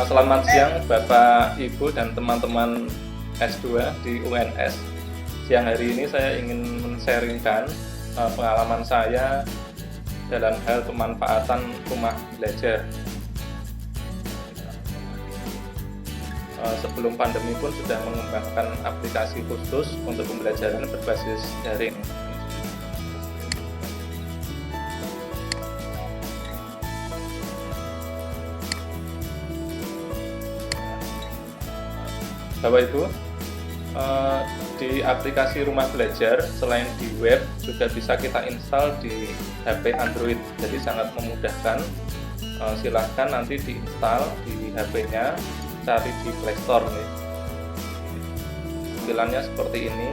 Selamat siang Bapak, Ibu, dan teman-teman S2 di UNS. Siang hari ini saya ingin men-sharingkan pengalaman saya dalam hal pemanfaatan rumah belajar. Sebelum pandemi pun sudah mengembangkan aplikasi khusus untuk pembelajaran berbasis daring. Bapak Ibu, di aplikasi rumah belajar selain di web juga bisa kita install di HP Android, jadi sangat memudahkan. Silahkan nanti diinstal di HP-nya, cari di Play Store nih. Tampilannya seperti ini,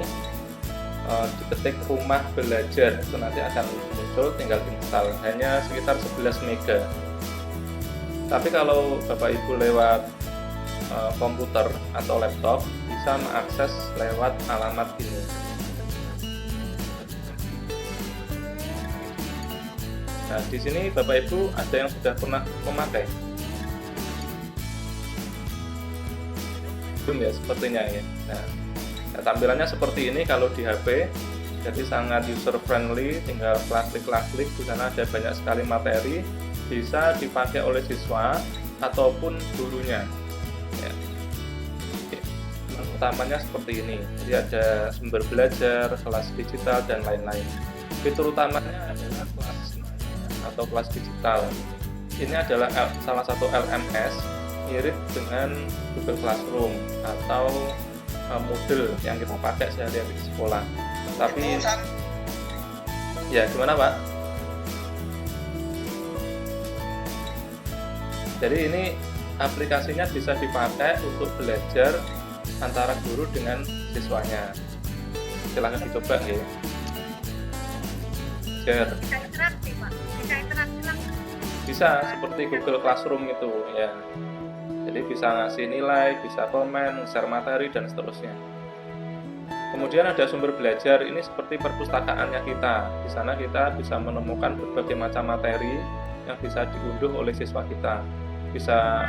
diketik rumah belajar itu nanti akan muncul, tinggal install, hanya sekitar 11 MB. Tapi kalau Bapak Ibu lewat komputer atau laptop bisa mengakses lewat alamat ini. Nah, di sini Bapak Ibu ada yang sudah pernah memakai? Belum ya, sepertinya ya. Nah, tampilannya seperti ini kalau di HP, jadi sangat user friendly, tinggal klik-klik, di sana ada banyak sekali materi, bisa dipakai oleh siswa ataupun gurunya. Ya. Utamanya seperti ini, jadi ada sumber belajar, kelas digital, dan lain-lain. Fitur utamanya adalah kelas atau kelas digital. Ini adalah salah satu LMS mirip dengan Google Classroom atau Moodle yang kita pakai sehari-hari di sekolah. Tapi ya gimana Pak? Jadi ini aplikasinya bisa dipakai untuk belajar antara guru dengan siswanya. Silahkan dicoba ya. Share. Bisa interaksi Pak, bisa interaksi langsung. Bisa seperti Google Classroom itu ya. Jadi bisa ngasih nilai, bisa komen, share materi, dan seterusnya. Kemudian ada sumber belajar, ini seperti perpustakaannya kita. Di sana kita bisa menemukan berbagai macam materi yang bisa diunduh oleh siswa kita. Bisa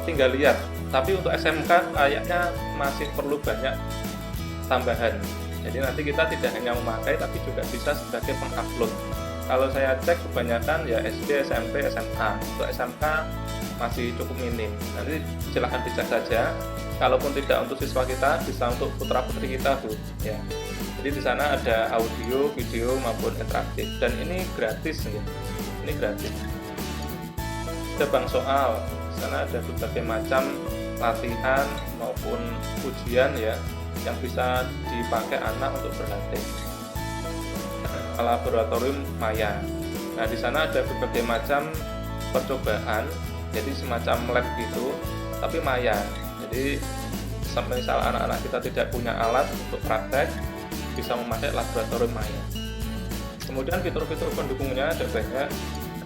tinggal lihat, tapi untuk SMK kayaknya masih perlu banyak tambahan. Jadi nanti kita tidak hanya memakai, tapi juga bisa sebagai pengupload. Kalau saya cek kebanyakan ya SD, SMP, SMA. Untuk SMK masih cukup minim. Nanti silahkan dicek saja. Kalaupun tidak untuk siswa kita, bisa untuk putra putri kita Bu. Ya. Jadi di sana ada audio, video maupun interaktif. Dan ini gratis ya. Ini gratis. Ada bank soal. Di sana ada berbagai macam latihan maupun ujian ya yang bisa dipakai anak untuk berlatih. Laboratorium maya. Nah, di sana ada berbagai macam percobaan, jadi semacam lab gitu, tapi maya. Jadi misal anak-anak kita tidak punya alat untuk praktek, bisa memakai laboratorium maya. Kemudian fitur-fitur pendukungnya ada banyak.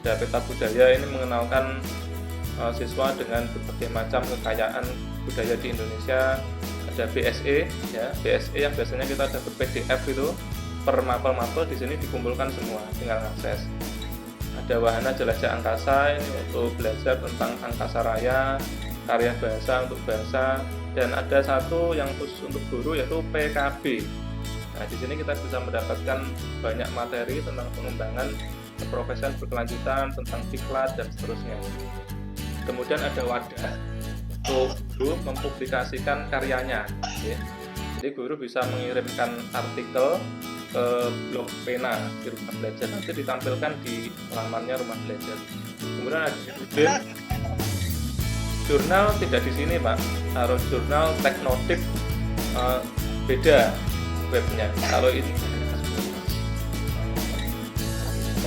Ada peta budaya, ini mengenalkan siswa dengan berbagai macam kekayaan budaya di Indonesia. Ada BSE ya, BSE yang biasanya kita dapat PDF itu per mapel-mapel, di sini dikumpulkan semua, tinggal akses. Ada wahana jelajah angkasa, ini untuk belajar tentang angkasa raya, karya bahasa untuk bahasa, dan ada satu yang khusus untuk guru yaitu PKB. Nah, di sini kita bisa mendapatkan banyak materi tentang pengembangan keprofesian berkelanjutan, tentang diklat dan seterusnya. Kemudian ada wadah untuk guru mempublikasikan karyanya. Ya. Jadi guru bisa mengirimkan artikel ke blog pena di rumah belajar, nanti ditampilkan di halamannya rumah belajar. Kemudian ada jurnal tidak di sini Pak, harus jurnal Teknotik, beda webnya. Kalau ini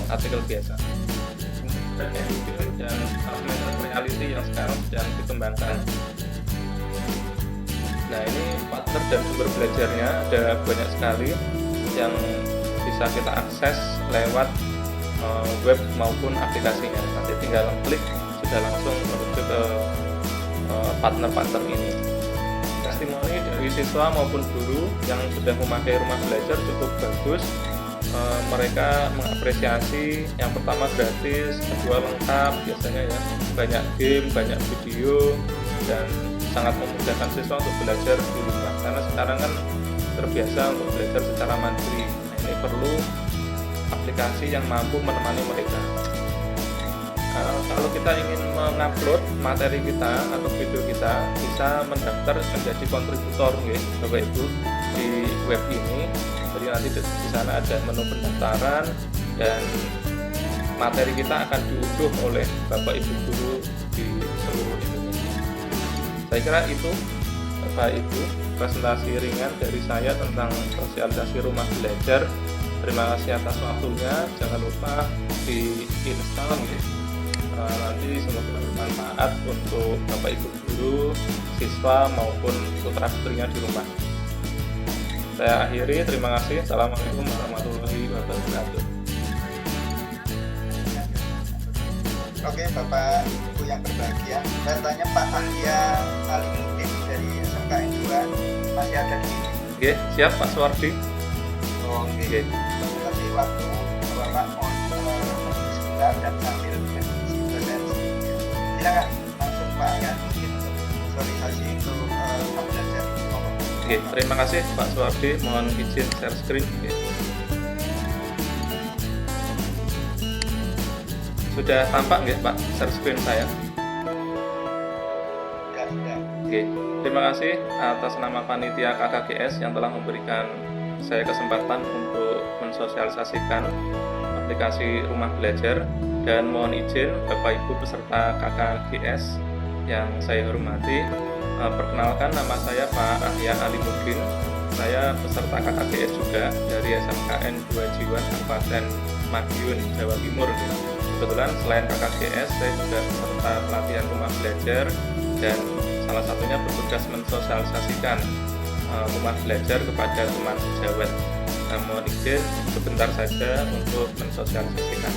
artikel biasa. Dan augmented reality yang sekarang sedang dikembangkan. Nah, ini partner dan sumber belajarnya ada banyak sekali yang bisa kita akses lewat web maupun aplikasinya. Nanti tinggal klik sudah langsung menuju ke partner-partner ini. Testimoni dari siswa maupun guru yang sudah memakai rumah belajar cukup bagus. mereka mengapresiasi yang pertama gratis, kedua lengkap biasanya ya, banyak game, banyak video, dan sangat memudahkan siswa untuk belajar di rumah karena sekarang kan terbiasa untuk belajar secara mandiri. Nah, ini perlu aplikasi yang mampu menemani mereka. Kalau kita ingin mengupload materi kita atau video kita, bisa mendaftar menjadi kontributor nih, Bapak Ibu, di web ini. Jadi nanti di sana ada menu pendaftaran dan materi kita akan diunduh oleh Bapak Ibu guru di seluruh Indonesia. Saya kira itu Bapak Ibu presentasi ringan dari saya tentang sosialisasi rumah belajar. Terima kasih atas waktunya. Jangan lupa di-install gitu. Nanti semoga bermanfaat untuk Bapak Ibu guru, siswa maupun putra putrinya di rumah. Saya akhiri, terima kasih. Assalamualaikum warahmatullahi wabarakatuh. Oke, Bapak Ibu yang berbahagia, saya tanya Pak Ahya Alimuddin dari SMKN 2 masih ada di sini? Oke, siap Pak Suwardi. Oke. Kasih waktu Bapak mau sebentar dan sambil mengisi presensi. Silakan langsung Pak Ahya mungkin untuk visualisasi untuk pembelajaran. Oke, terima kasih Pak Suwardi. Mohon izin share screen. Oke. Sudah tampak nggak Pak share screen saya? Ya. Oke, terima kasih atas nama panitia KKGS yang telah memberikan saya kesempatan untuk mensosialisasikan aplikasi rumah belajar, dan mohon izin Bapak Ibu peserta KKGS yang saya hormati. Perkenalkan, nama saya Pak Ahya Alimuddin. Saya peserta KKGS juga dari SMKN 2 Jiwan Kabupaten Madiun, Jawa Timur. Kebetulan selain KKGS, saya juga peserta pelatihan rumah belajar dan salah satunya bertugas mensosialisasikan rumah belajar kepada teman sejawat. Mohon izin sebentar saja untuk mensosialisasikan.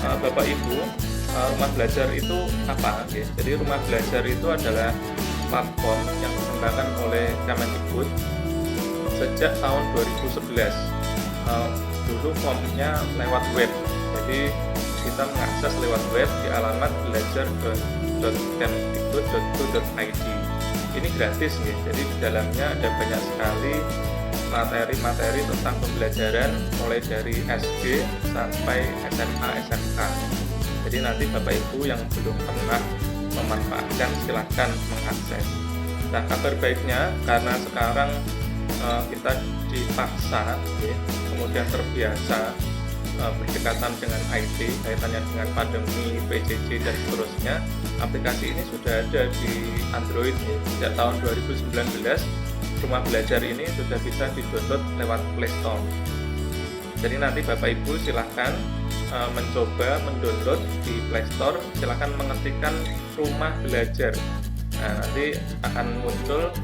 Bapak Ibu, rumah belajar itu apa? Jadi rumah belajar itu adalah platform yang dikembangkan oleh Kemendikbud sejak tahun 2011. Dulu formnya lewat web, jadi kita mengakses lewat web di alamat belajar.kemdikbud.go.id. Ini gratis nih, jadi di dalamnya ada banyak sekali materi-materi tentang pembelajaran mulai dari SD sampai SMA, SMK. Jadi nanti Bapak Ibu yang belum pernah memanfaatkan silahkan mengakses. Nah, kabar baiknya karena sekarang kita dipaksa kemudian terbiasa berdekatan dengan IT, kaitannya dengan pandemi, PJJ dan seterusnya. Aplikasi ini sudah ada di Android sejak tahun 2019. Rumah belajar ini sudah bisa di-download lewat Play Store. Jadi nanti Bapak Ibu silahkan mencoba mendownload di Play Store, silahkan mengetikkan rumah belajar. Nah, nanti akan muncul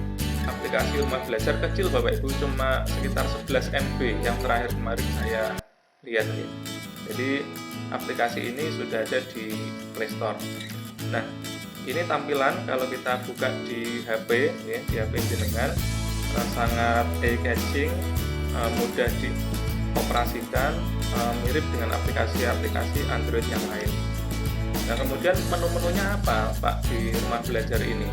aplikasi rumah belajar kecil Bapak Ibu, cuma sekitar 11 MB yang terakhir kemarin saya lihat nih. Jadi aplikasi ini sudah ada di Play Store. Nah, ini tampilan kalau kita buka di HP ya, di HP jenengan, sangat eye-catching, mudah dioperasikan, mirip dengan aplikasi-aplikasi Android yang lain. Nah, kemudian menu-menunya apa Pak di rumah belajar ini?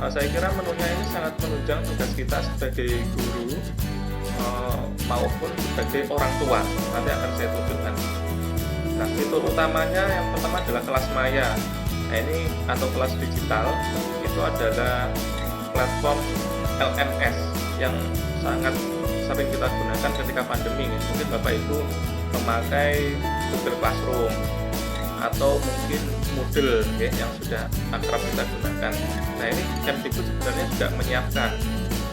Saya kira menunya ini sangat menunjang tugas kita sebagai guru maupun sebagai orang tua. Nanti akan saya tunjukkan. Nah, fitur utamanya yang pertama adalah kelas maya. Nah, ini atau kelas digital itu adalah platform LMS yang sangat sering kita gunakan ketika pandemi. Mungkin Bapak Ibu memakai Google Classroom atau mungkin Moodle yang sudah akrab kita gunakan. Nah, ini Kemdikbud sebenarnya juga menyiapkan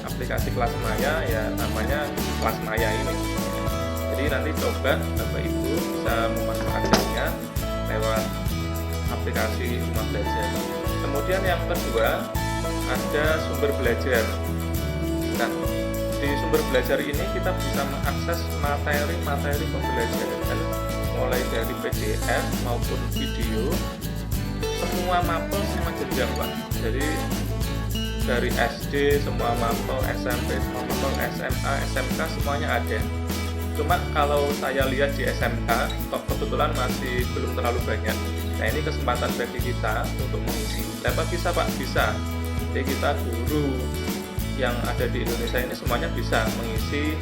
aplikasi kelas maya, ya namanya kelas maya ini. Jadi nanti coba Bapak Ibu bisa memanfaatkannya lewat aplikasi rumah belajar. Kemudian yang kedua ada sumber belajar. Nah, di sumber belajar ini kita bisa mengakses materi-materi pembelajaran mulai dari PDF maupun video, semua mapel semua jenjang Pak. Jadi dari SD semua mapel, SMP semua mapel, SMA, SMK semuanya ada. Cuma kalau saya lihat di SMK kok kebetulan masih belum terlalu banyak. Nah ini kesempatan bagi kita untuk mengisi. Dapat bisa Pak? Bisa. Jadi kita guru yang ada di Indonesia ini semuanya bisa mengisi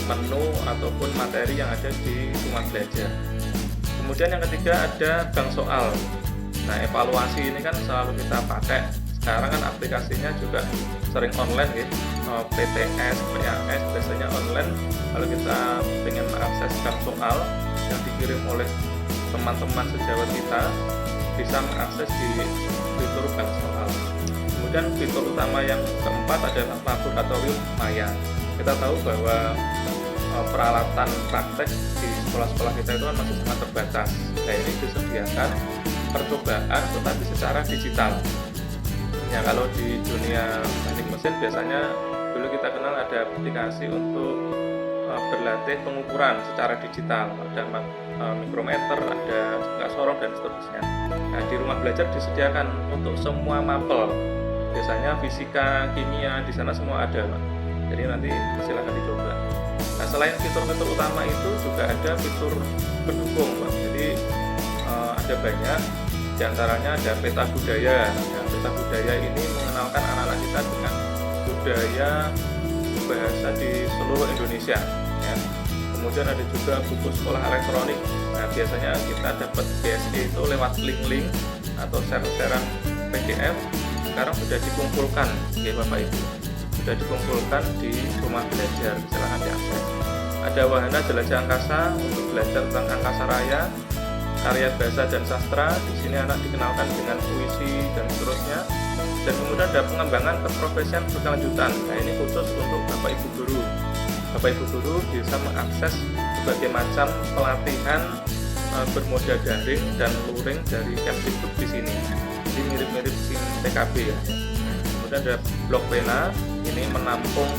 menu ataupun materi yang ada di rumah belajar. Kemudian yang ketiga ada bank soal. Nah evaluasi ini kan selalu kita pakai. Sekarang kan aplikasinya juga sering online ya, PTS, PAS biasanya online. Kalau kita ingin mengakses bank soal yang dikirim oleh teman-teman sejawat kita, bisa mengakses di fitur bank soal. Kemudian fitur utama yang keempat adalah laboratorium maya. Kita tahu bahwa peralatan praktek di sekolah-sekolah kita itu kan masih sangat terbatas. Nah ini disediakan percobaan tetapi secara digital. Ya kalau di dunia teknik mesin biasanya dulu kita kenal ada aplikasi untuk berlatih pengukuran secara digital, ada mikrometer, ada juga sorong dan seterusnya. Nah di rumah belajar disediakan untuk semua mapel. Biasanya fisika, kimia di sana semua ada, Pak. Jadi nanti silakan dicoba. Nah selain fitur-fitur utama itu juga ada fitur pendukung, Pak. Jadi ada banyak. Di antaranya ada peta budaya. Nah, peta budaya ini mengenalkan anak-anak kita dengan budaya bahasa di seluruh Indonesia. Ya. Kemudian ada juga buku sekolah elektronik. Nah, biasanya kita dapat BSE itu lewat link-link atau share-sharean PDF. Sekarang sudah dikumpulkan, ya Bapak Ibu. Sudah dikumpulkan di rumah belajar. Silakan diakses. Ada wahana jelajah angkasa untuk belajar tentang angkasa raya. Karya bahasa dan sastra, di sini anak dikenalkan dengan puisi dan seterusnya. Dan kemudian ada pengembangan keprofesian berkelanjutan. Nah ini khusus untuk Bapak Ibu guru. Bapak Ibu guru bisa mengakses berbagai macam pelatihan bermoda daring dan luring dari Kemdikbud di sini. Jadi mirip-mirip SIM TKB ya. Kemudian ada blok pena, ini menampung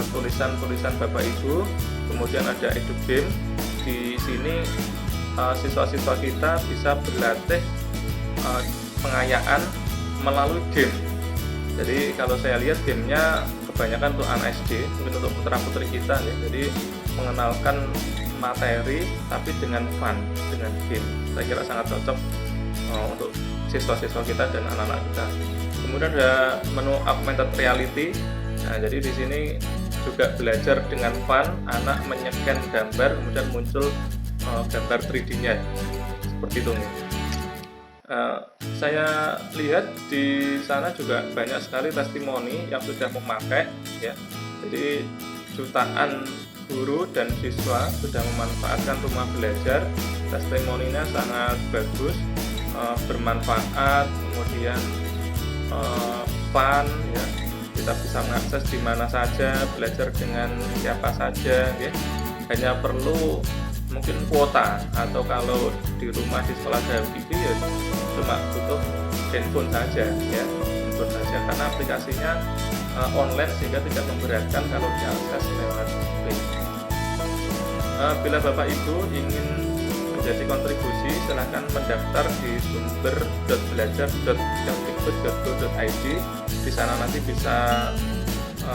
tulisan-tulisan Bapak Ibu. Kemudian ada EduBeam, di sini siswa-siswa kita bisa berlatih pengayaan melalui game. Jadi kalau saya lihat gamenya kebanyakan untuk anak SD, mungkin untuk putra-putri kita ya. Jadi mengenalkan materi tapi dengan fun, dengan game. Saya kira sangat cocok untuk siswa-siswa kita dan anak-anak kita. Kemudian ada menu augmented reality. Nah, jadi di sini juga belajar dengan fun, anak menyekan gambar kemudian muncul gambar 3D-nya seperti itu. Saya lihat di sana juga banyak sekali testimoni yang sudah memakai ya. Jadi jutaan guru dan siswa sudah memanfaatkan rumah belajar. Testimoninya sangat bagus, bermanfaat, kemudian fun ya. Kita bisa mengakses di mana saja, belajar dengan siapa saja ya. Hanya perlu mungkin kuota, atau kalau di rumah di sekolah ada wifi ya cuma butuh handphone saja ya, handphone saja karena aplikasinya online sehingga tidak memberatkan kalau diakses lewat link. Bila Bapak Ibu ingin menjadi kontribusi silahkan mendaftar di sumber.belajar.kemdikbud.go.id. Di sana nanti bisa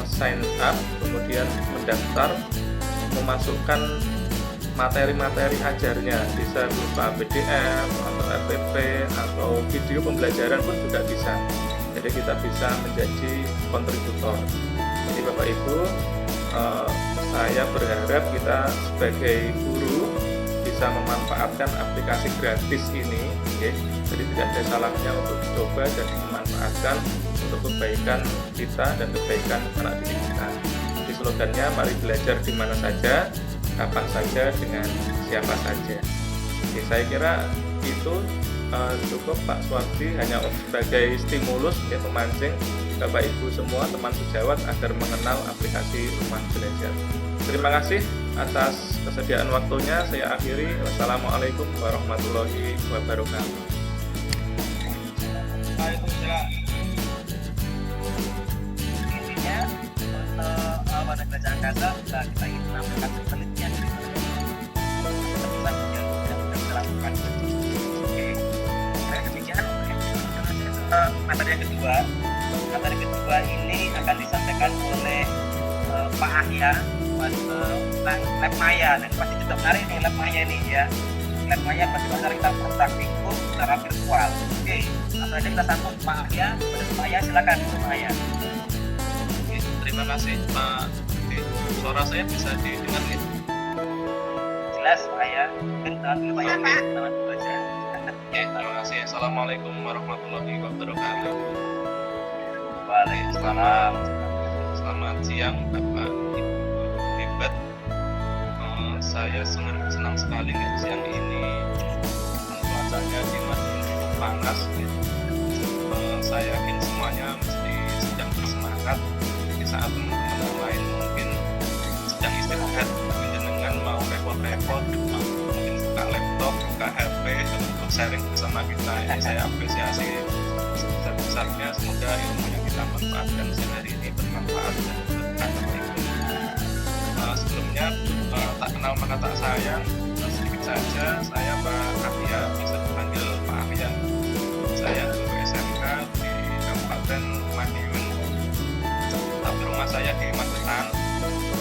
sign up, kemudian mendaftar, memasukkan materi-materi ajarnya, bisa berupa PDF atau RPP atau video pembelajaran pun juga bisa. Jadi kita bisa menjadi kontributor. Jadi Bapak Ibu, saya berharap kita sebagai guru bisa memanfaatkan aplikasi gratis ini, ya. Jadi tidak ada salahnya untuk dicoba dan dimanfaatkan untuk kebaikan kita dan kebaikan anak didik kita. Di slogannya, mari belajar di mana saja, kapan saja, dengan siapa saja. Oke, saya kira itu cukup Pak Suwardi, hanya sebagai stimulus ya, pemancing Bapak Ibu semua teman sejawat agar mengenal aplikasi rumah belajar. Terima kasih atas kesediaan waktunya. Saya akhiri. Wassalamualaikum warahmatullahi wabarakatuh. Waalaikumsalam. Intinya untuk pada belajar angkasa kita ingin menampilkan penelitian yang sudah kita lakukan. Oke, saya demikian. Materi yang kedua. Materi kedua ini akan disampaikan oleh Pak Ahya lab maya. Dan pasti juga menarik nih lab maya ini ya. Lab maya bagaimana kita praktikum secara virtual. Oke, langsung aja kita sambung Pak Arya. Pak Arya silakan Pak Arya. Oke, terima kasih Pak. Oke, suara saya bisa didengar nih? Jelas Pak Arya. Mungkin tahan dulu Pak Arya. Iya, Pak. Tahan dulu aja. Oke, terima kasih. Assalamualaikum warahmatullahi wabarakatuh. Waalaikumsalam. Selamat siang Bapak Ibu hebat. Saya senang sekali nih siang ini. Cuacanya di Madiun cukup panas gitu. Saya yakin semuanya mesti sedang bersemangat di saat teman-teman yang lain mungkin sedang istirahat, tapi dengan mau repot-repot mungkin buka laptop, buka HP untuk sharing bersama kita. Ini saya apresiasi sebesar-besarnya. Semoga ilmu yang kita manfaatkan siang hari ini bermanfaat dan berkah bagi kita. Sebelumnya tak kenal maka tak sayang, sedikit saja saya Pak Arya, bisa dipanggil Pak Arya. Saya guru SMK di Kabupaten Madiun, tapi rumah saya di Magetan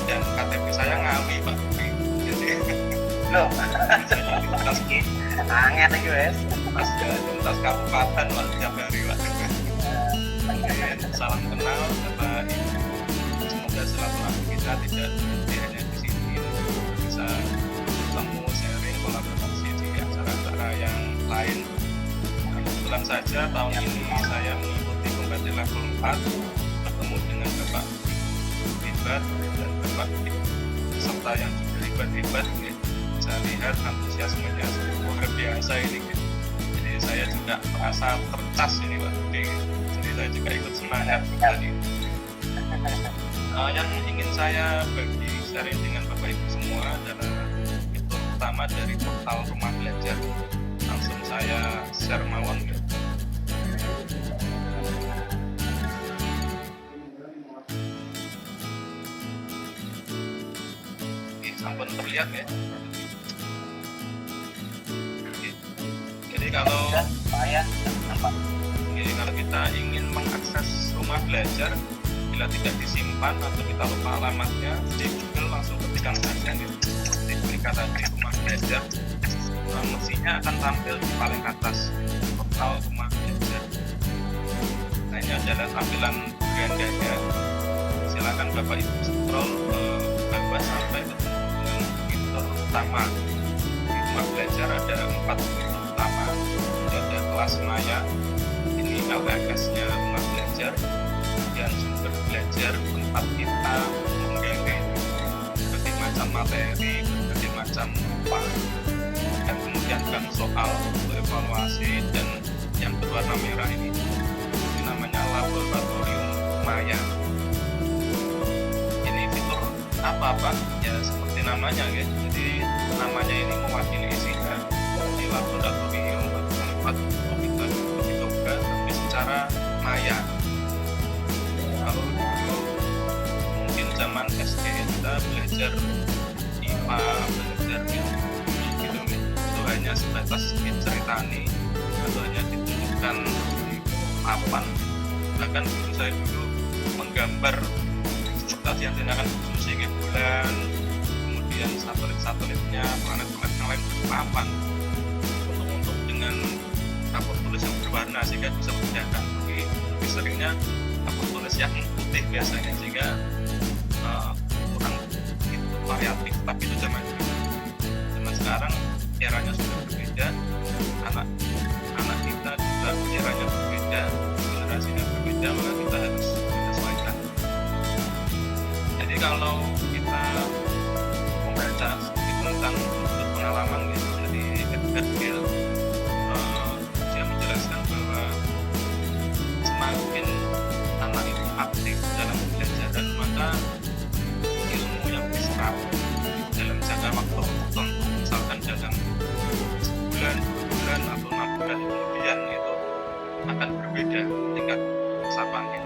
dan KTP saya Ngawi Pak. Jadi Loh, saya lintas anget lagi wes. lintas kabupaten Pak tiap hari Pak. Salam kenal Bapak Ibu. Semoga silaturahmi kita tidak berhenti hanya di sini, bisa ketemu sharing kolaborasi di acara-acara yang lain. Kebetulan saja tahun ini saya mengikuti kompetisi level 4, bertemu dengan Bapak hebat dan Bapak peserta yang juga hebat-hebat. Saya lihat antusiasmenya luar biasa ini. Jadi saya juga merasa tercas ini Pak. Jadi saya juga ikut semangat tadi. Yang ingin saya bagi sharing dengan Bapak Ibu semua adalah fitur utama dari portal Rumah Belajar. Langsung saya share mawon ya. Oke, sampun terlihat ya. Oke. Jadi kalau Pak Arya, nampak. Jadi kalau kita ingin mengakses Rumah Belajar, bila tidak disimpan atau kita lupa alamatnya, di Google langsung ketikkan saja nih, diberikan tadi Rumah Belajar. Mestinya akan tampil di paling atas portal Rumah Belajar. Nah, ini adalah tampilan berandanya. Silakan Bapak Ibu scroll ke bawah sampai ketemu dengan fitur utama. Di Rumah Belajar ada 4 fitur utama. Ada kelas maya, ini LMS-nya Rumah Belajar, dan sumber belajar tempat kita menggali berbagai macam materi, berbagai macam rupa, dan kemudian bank soal untuk evaluasi, dan yang berwarna merah ini namanya laboratorium maya. Ini fitur apa ya, seperti namanya ya, jadi namanya ini mewakili isinya di laboratorium tempat kita coba tapi secara maya. Kalau dulu mungkin zaman SD kita belajar IPA, belajar biologi gitu, itu hanya sebatas diceritani atau hanya ditunjukkan di papan. Bahkan guru saya dulu menggambar seperti yang kan khususnya bulan, kemudian satelit-satelitnya, planet-planet yang lain di papan untuk dengan rapor tulis yang berwarna sehingga bisa membedakan. Lebih seringnya rapor tulis yang putih biasanya, sehingga kurang itu variatif. Tapi itu zaman sekarang eranya sudah berbeda, anak kita juga eranya berbeda, generasinya berbeda, maka kita harus menyesuaikan. Jadi kalau kita membaca sedikit tentang pengalaman dari Edgar Gill, dia menjelaskan bahwa semakin anak itu aktif dalam pembelajaran, maka ilmu yang diserap dalam jangka waktu tertentu, misalkan dalam sebulan, 2 bulan, atau 6 bulan kemudian, itu akan berbeda tingkat kesabarannya.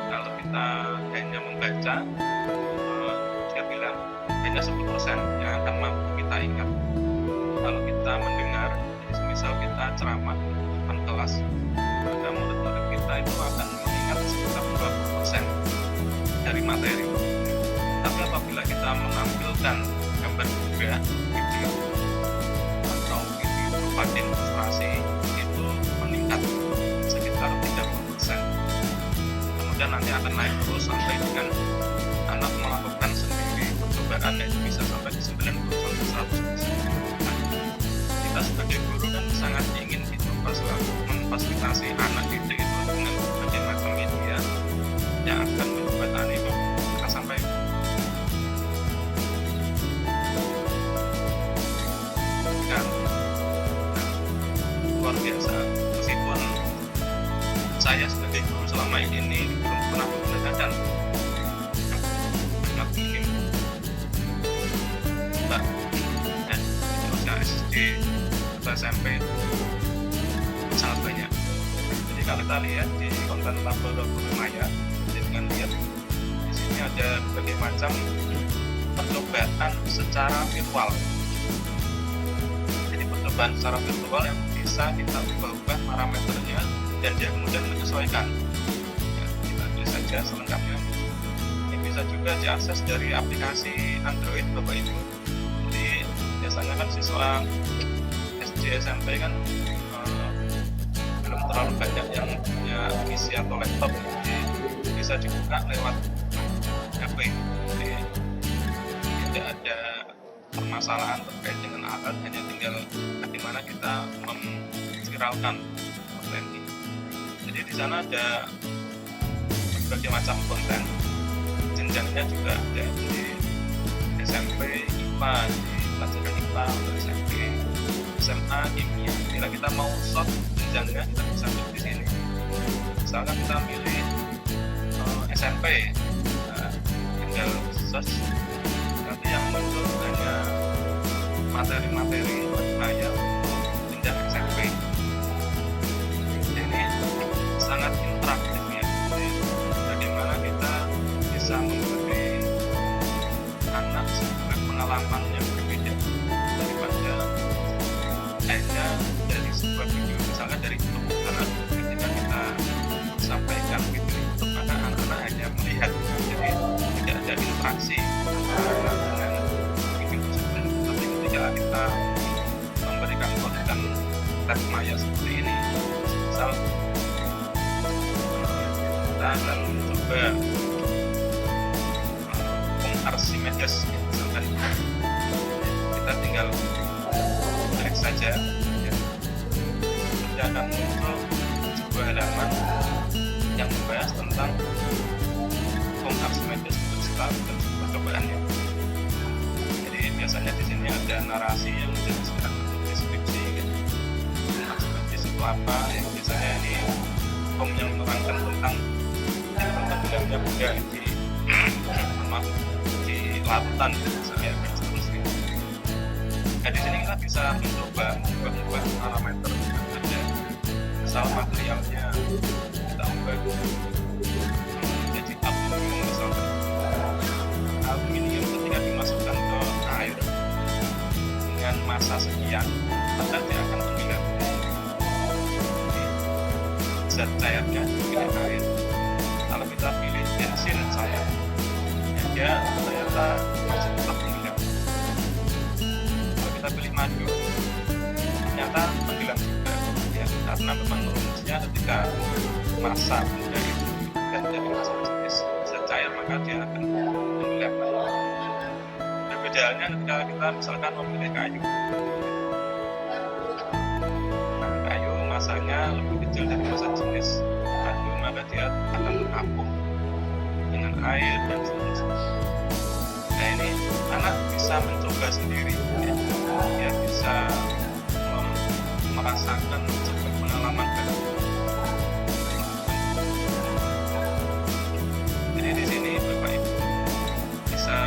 Kalau kita hanya membaca, dia bilang hanya 10% yang akan mampu kita ingat. Kalau kita mendengar, jadi misal kita ceramah di depan kelas, maka murid-murid kita itu akan mengingat sekitar 20% dari materi. Tapi apabila kita bisa menampilkan gambar juga, video atau video berupa ilustrasi itu meningkat sekitar 30%. Kemudian nanti akan naik terus sampai dengan anak melakukan sendiri percobaan yang bisa sampai di 90-100%. Nah, kita sebagai guru kan sangat ingin itu memfasilitasi anak didik itu dengan berbagai macam media yang akan membuat anak itu akan sampai kan. Nah, luar biasa. Meskipun saya sebagai guru selama ini belum pernah menggunakan anak minim mbak dan usia SD atau SMP sangat banyak. Jadi kalau kita lihat di konten laboratorium Maya, jadi dengan lihat di sini ada berbagai macam percobaan secara virtual. Jadi percobaan secara virtual yang bisa kita ubah-ubah parameternya dan dia kemudian menyesuaikan. Ya, kita tulis saja selengkapnya. Ini bisa juga diakses dari aplikasi Android Bapak Ibu. Jadi biasanya kan siswa SD SMP kan belum terlalu banyak yang punya PC atau laptop, jadi bisa dibuka lewat HP. Jadi tidak ada permasalahan terkait dengan alat, hanya tinggal bagaimana kita memviralkan konten ini. Jadi di sana ada berbagai macam konten, jenjangnya juga ada di SMP IPA, di pelajaran IPA untuk SMP, SMA, kimia. Bila kita mau short jenjangnya, kita bisa pilih di sini. Misalkan kita pilih SMP, nah, tinggal search, nanti yang muncul hanya materi-materi Maya untuk jenjang SMP. Ini sangat interaktif ya. Jadi bagaimana kita bisa memberi anak sebuah pengalaman yang berbeda daripada hanya dari sebuah video, misalkan dari YouTube. Karena ketika kita sampaikan video YouTube, maka anak-anak hanya melihat, jadi tidak ada interaksi antara dengan video tersebut. Tapi ketika kita memberikan konten tes Maya seperti ini, misal kita akan mencoba Archimedes, misalkan kita tinggal klik saja ya. Nanti akan muncul sebuah halaman yang membahas tentang Archimedes beserta percobaannya. Jadi biasanya di sini ada narasi yang menjadi sekedar bentuk deskripsi kan. Archimedes itu apa, yang biasanya ini yang menerangkan tentang tenggelamnya benda di lautan misalnya, seterusnya. Nah di sini kita bisa mencoba mengubah parameter yang ada. Misal materialnya kita ubah menjadi aluminium misalkan. Aluminium ketika dimasukkan ke air dengan massa sekian, maka dia akan tenggelam. Zat cairnya pilih air. Kalau kita pilih bensin misalnya, dia ternyata masih tetap tenggelam. Kalau kita pilih madu, ternyata tenggelam juga ya, karena memang rumusnya ketika massa benda itu dan dari massa jenis zat cair, maka dia akan tenggelam. Berbeda halnya ketika kita misalkan memilih kayu. Nah, kayu massanya lebih kecil dari massa jenis madu, maka dia akan terapung dengan air dan seterusnya. Nah ini anak bisa mencoba sendiri ya. Dia bisa merasakan sebuah pengalaman baru. Jadi di sini Bapak Ibu bisa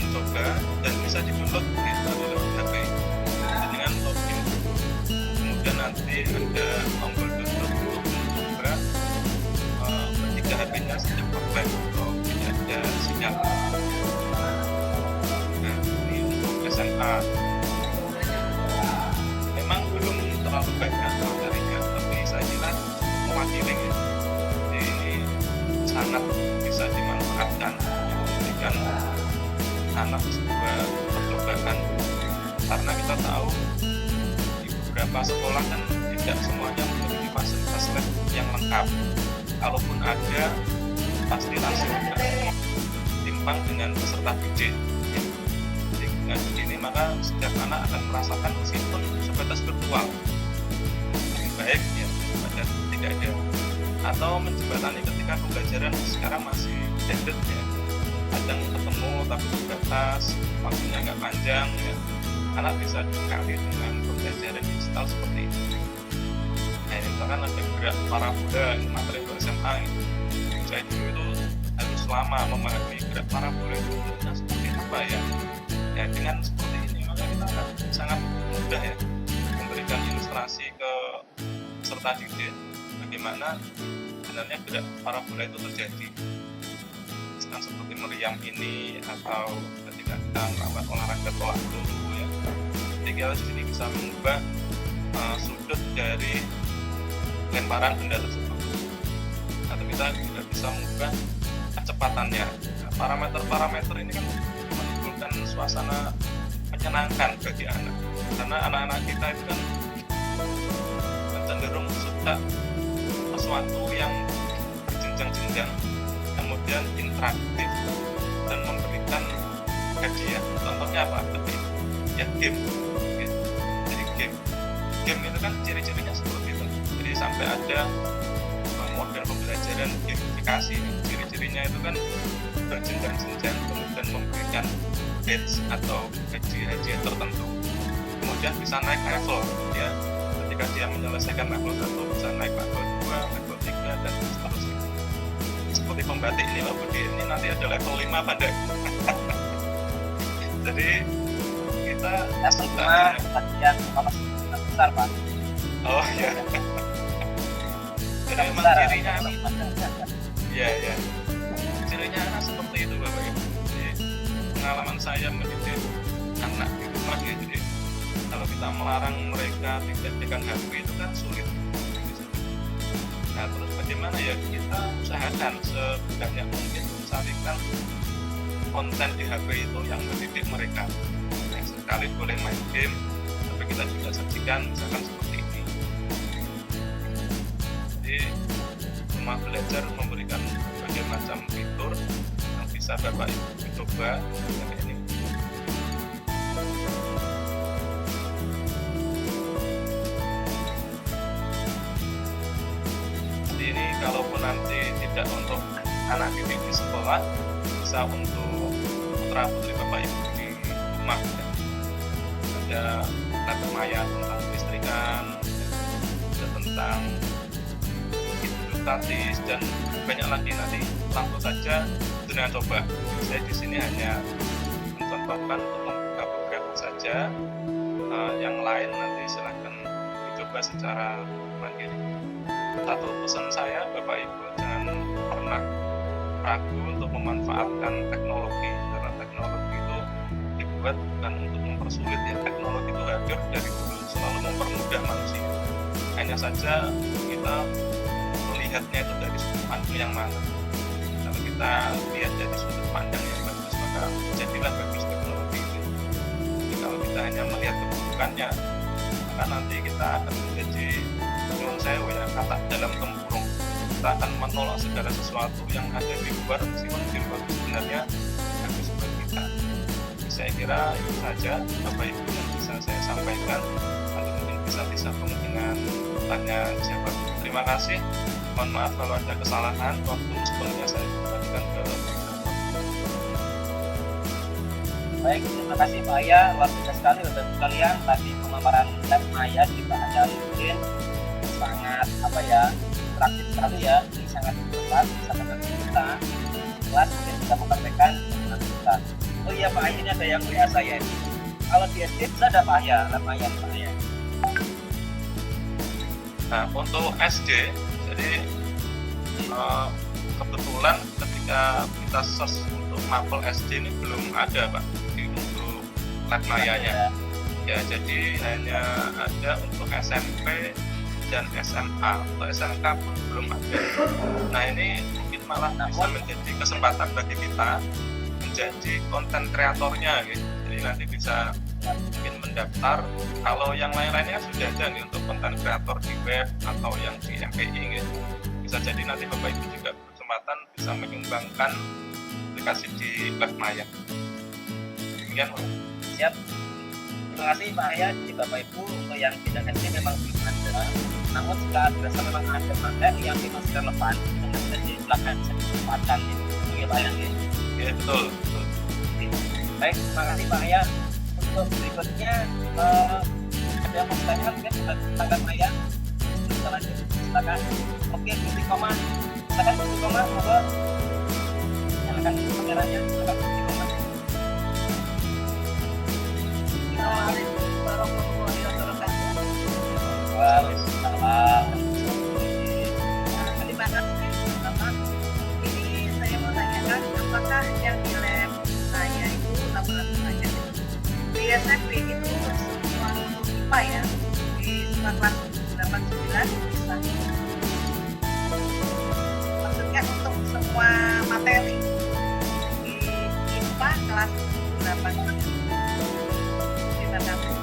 mencoba dan bisa di-download ya, melalui HP dengan login. Kemudian nanti ada tombol download untuk mencoba ketika HP-nya sedang offline atau tidak ada sinyal. Nah, ini untuk SMA memang belum terlalu banyak materi anak sebuah percobaan, karena kita tahu di beberapa sekolah kan tidak semuanya memiliki fasilitas lab yang lengkap. Kalaupun ada, pasti hasilnya timpang dengan peserta didik. Jadi dengan begini maka setiap anak akan merasakan meskipun sebatas virtual lebih baik ya daripada tidak ada, atau menjembatani ketika pembelajaran sekarang masih blended ya, kadang ketemu tapi terbatas, waktunya nggak panjang ya, anak bisa dikali dengan pembelajaran digital seperti ini. Nah ini misalkan ada gerak parabola, ini materi untuk SMA ini. Saya dulu itu harus lama memahami gerak parabola itu bentuknya seperti apa ya. Ya dengan seperti ini maka kita akan sangat mudah ya memberikan ilustrasi ke peserta didik bagaimana sebenarnya gerak parabola itu terjadi. Misalkan seperti meriam ini, atau ketika kita melakukan olahraga tolak peluru ya, jadi kita di sini bisa mengubah sudut dari lemparan benda tersebut, atau kita juga bisa mengubah kecepatannya. Nah, parameter-parameter ini kan menimbulkan suasana menyenangkan bagi anak, karena anak-anak kita itu kan cenderung suka sesuatu yang berjenjang-jenjang, kemudian interaktif dan memberikan hadiah. Contohnya apa? Ya game. Jadi game itu kan ciri-cirinya seperti itu. Jadi sampai ada model pembelajaran gamifikasi. Ciri-cirinya itu kan berjenjang-jenjang, kemudian memberikan badge atau hadiah tertentu. Kemudian bisa naik level ya. Ketika dia menyelesaikan level 1 bisa naik level 2, level 3 dan seterusnya. Seperti pembatik ini Pak Budi, ini nanti ada level 5 pada. Jadi kita level 5 latihan besar Pak. Oh iya. Jadi memang cirinya iya. Cirinya anak seperti itu Bapak Ibu. Jadi pengalaman saya mendidik anak di rumah ya, jadi kalau kita melarang mereka tidak pegang HP itu kan sulit. Nah terus bagaimana ya, kita usahakan sebanyak mungkin mencarikan konten di HP itu yang mendidik mereka. Nah, sekali boleh main game, tapi kita juga sajikan misalkan seperti ini. Jadi rumah belajar memberikan berbagai macam fitur yang bisa Bapak Ibu coba seperti ini. Ini kalaupun nanti tidak untuk anak didik di sekolah, bisa untuk putra putri Bapak Ibu di rumah ya. Ada lab maya tentang listrikan, ada tentang hidrostatis dan banyak lagi. Nanti langsung saja dengan coba. Saya di sini hanya mencontohkan untuk membuka beberapa saja. Yang lain nanti silakan dicoba secara mandiri. Satu pesan saya, Bapak Ibu jangan pernah ragu untuk memanfaatkan teknologi, karena teknologi itu dibuat bukan untuk mempersulit ya. Teknologi itu hadir dari dulu selalu mempermudah manusia. Hanya saja kita melihatnya itu dari sudut pandang yang mana. Kalau kita lihat dari sudut pandang yang bagus, maka jadilah bagus teknologi itu. Jadi kalau kita hanya melihat keburukannya, maka nanti kita akan menjadi saya kata dalam tempurung, kita akan menolak segala sesuatu yang ada di luar meskipun di luar sebenarnya bagus buat kita. Jadi saya kira itu saja Bapak Ibu yang bisa saya sampaikan. Nanti mungkin bisa disambung dengan tanya jawab. Terima kasih. Mohon maaf kalau ada kesalahan. Waktu sebelumnya saya kembalikan ke Baik, terima kasih Pak Aya. Luar biasa sekali Bapak Ibu sekalian. Tadi pemaparan lab Maya di Pak Hajarudin sangat interaktif sekali ya. Ini sangat bermanfaat bisa membantu kita kelas mungkin bisa mempraktekkan dengan kita. Oh iya Pak Aya, ini ada yang WA saya ini. Kalau di SD bisa ada Pak Aya, lab Maya Pak Aya. Nah untuk SD, jadi kebetulan ketika kita search untuk mapel SD ini belum ada Pak untuk lab mayanya. Ya jadi hanya ada untuk SMP dan SMA. Untuk SMK pun belum ada. Nah ini mungkin malah bisa menjadi kesempatan bagi kita jadi konten kreatornya gitu. Jadi nanti bisa mungkin mendaftar. Kalau yang lain-lainnya sudah ada nih untuk konten kreator di web atau yang di MPI gitu. Bisa jadi nanti Bapak Ibu juga berkesempatan bisa menyumbangkan aplikasi di Web Maya. Demikian Pak. Siap. Terima kasih Pak Ayat, di Bapak Ibu. Untuk yang tidak ini memang belum ada. Namun jika dirasa memang ada materi yang masih relevan, jadi silakan saya kesempatan itu. Oke Pak Ayat. Ya betul. Baik, terima kasih Pak Ayat. Untuk berikutnya ada yang mau bertanya mungkin tentang Maya. Silakan. Oke, titik koma. Silakan titik koma, monggo. Nyalakan kameranya, silakan titik koma. Assalamualaikum warahmatullahi wabarakatuh. Waalaikumsalam. Terima kasih Bapak. Ini saya mau tanyakan apakah yang di lab saya itu laboratoriumnya di SMP itu semua IPA ya, di semua kelas 89 bisa. Maksudnya untuk semua materi di IPA kelas 8. Terima kasih.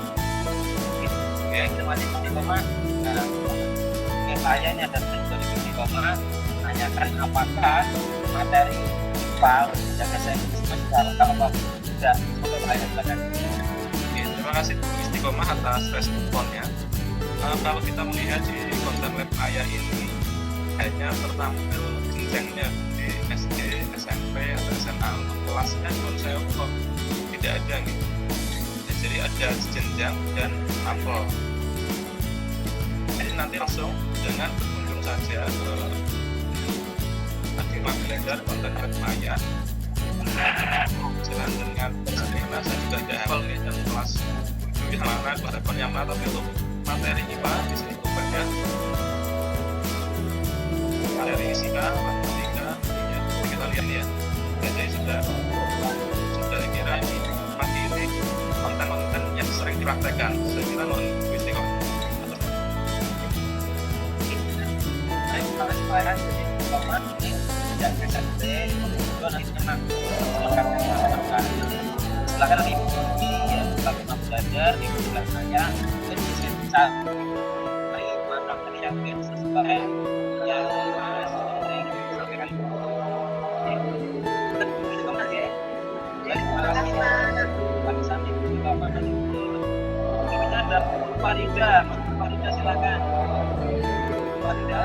Oke, terima kasih titik koma. Nah, oke, saya ini ada dari titik koma. Tanyakan apakah materi IPA yang SMP sudah lengkap apa tidak? Semoga berhasil silakan. Oke, terima kasih Bu Istiqomah atas responnya. Kalau kita melihat di konten Lab Maya ini hanya tertampil jenjangnya di SD, SMP, atau SMA. Untuk kelasnya menurut saya kok tidak ada gitu. Jadi ada jenjang dan level. Jadi nanti langsung dengan berkunjung saja ke Akima Blender konten Lab Maya. Jalan dengan karena saya juga tidak hafal nih dan kelas 7 yang mana, kelas 8 yang mana, tapi untuk materi IPA di sini cukup banyak. Materi fisika, matematika, ya, kita lihat ya. Jadi sudah kira ini materi konten-konten yang sering dipraktekkan. Saya kira non kuis kok. Baik, terima kasih Pak Ayat. Jadi koma ini tidak SMP, kemudian nantinya mampu silakan ibu ya, kalau mau belajar di bulan saya jadi saya bisa beri materi yang sesuai yang sering disampaikan ibu. Terima kasih ya. Ya, terima kasih Pak Sami juga Pak Sami. Berikutnya ada Farida, Farida silakan. Farida.